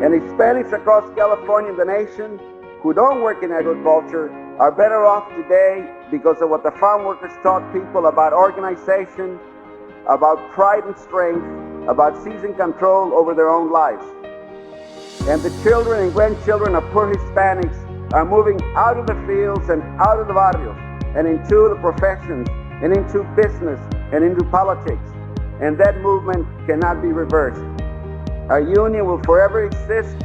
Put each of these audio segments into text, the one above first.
And Hispanics across California and the nation who don't work in agriculture are better off today because of what the farm workers taught people about organization, about pride and strength, about seizing control over their own lives. And the children and grandchildren of poor Hispanics are moving out of the fields and out of the barrios and into the professions and into business and into politics. And that movement cannot be reversed. Our union will forever exist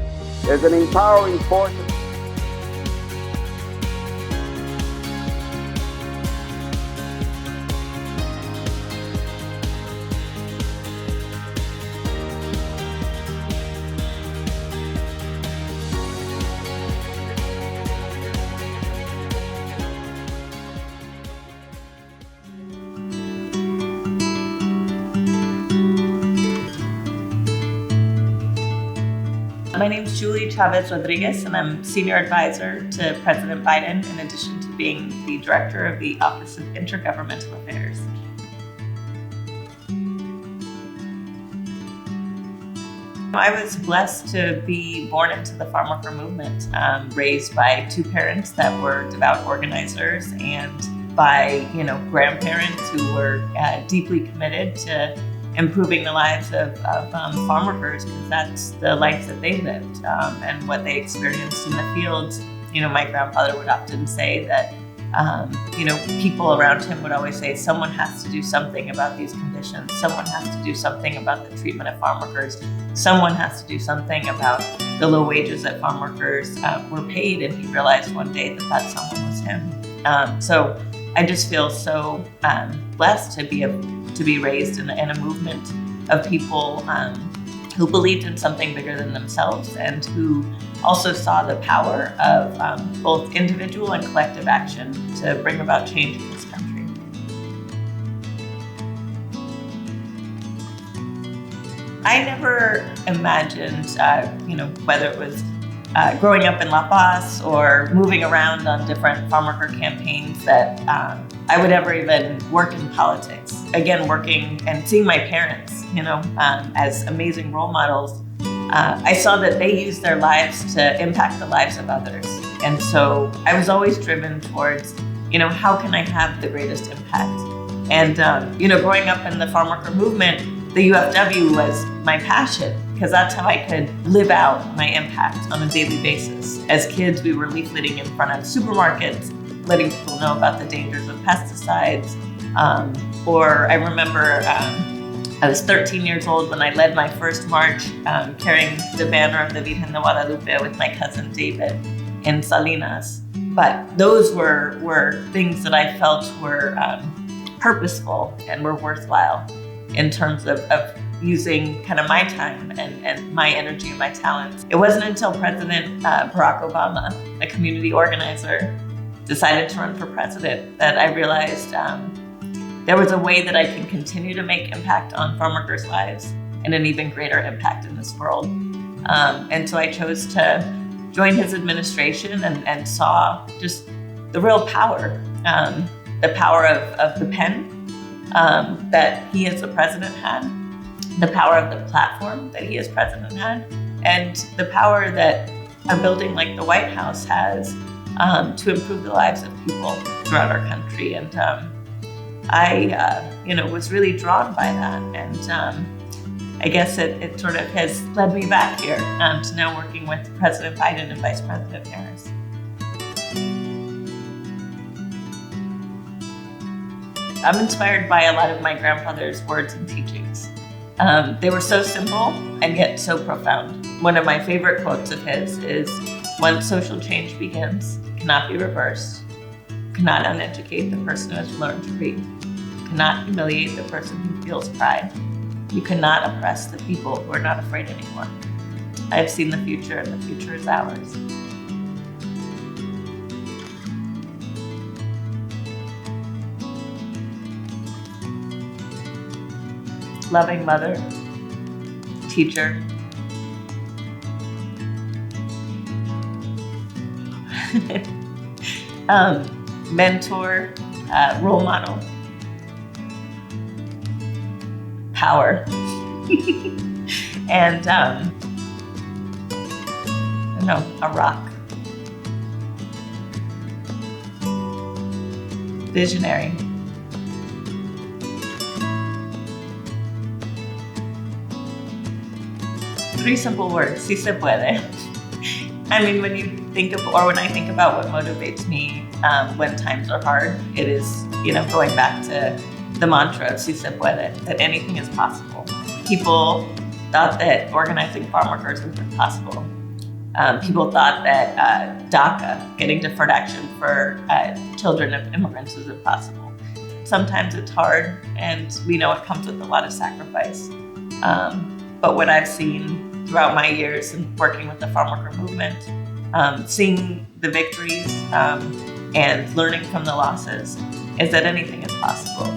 as an empowering force. My name is Chavez Rodriguez, and I'm Senior Advisor to President Biden, in addition to being the Director of the Office of Intergovernmental Affairs. I was blessed to be born into the farm worker movement, raised by two parents that were devout organizers and by grandparents who were deeply committed to improving the lives of farm workers, because that's the life that they lived and what they experienced in the fields. My grandfather would often say that, people around him would always say, someone has to do something about these conditions. Someone has to do something about the treatment of farm workers. Someone has to do something about the low wages that farm workers were paid. And he realized one day that someone was him. So I just feel so blessed to be raised in a movement of people who believed in something bigger than themselves and who also saw the power of both individual and collective action to bring about change in this country. I never imagined, whether it was growing up in La Paz or moving around on different farm worker campaigns, that I would ever even work in politics. Again, working and seeing my parents, as amazing role models, I saw that they used their lives to impact the lives of others. And so I was always driven towards, how can I have the greatest impact? And, growing up in the farm worker movement, the UFW was my passion, because that's how I could live out my impact on a daily basis. As kids, we were leafleting in front of supermarkets, letting people know about the dangers of pesticides. Or I remember I was 13 years old when I led my first march, carrying the banner of the Virgen de Guadalupe with my cousin David in Salinas. But those were things that I felt were purposeful and were worthwhile in terms of using kind of my time and my energy and my talents. It wasn't until President Barack Obama, a community organizer, decided to run for president that I realized there was a way that I can continue to make impact on farm workers' lives and an even greater impact in this world. And so I chose to join his administration and saw just the real power, the power of the pen that he as the president had, the power of the platform that he as president had, and the power that a building like the White House has to improve the lives of people throughout our country. And I was really drawn by that. And I guess it sort of has led me back here to now working with President Biden and Vice President Harris. I'm inspired by a lot of my grandfather's words and teachings. They were so simple and yet so profound. One of my favorite quotes of his is, "Once social change begins, it cannot be reversed. You cannot uneducate the person who has learned to read. You cannot humiliate the person who feels pride. You cannot oppress the people who are not afraid anymore. I have seen the future, and the future is ours." Loving mother, teacher, mentor, role model, power, and a rock. Visionary. Three simple words, Si Se Puede. I mean, when you think of, or when I think about what motivates me when times are hard, it is, going back to the mantra of Si Se Puede, that anything is possible. People thought that organizing farm workers was impossible. People thought that DACA, getting deferred action for children of immigrants, was impossible. Sometimes it's hard, and we know it comes with a lot of sacrifice. But what I've seen throughout my years in working with the farm worker movement, seeing the victories and learning from the losses, is that anything is possible.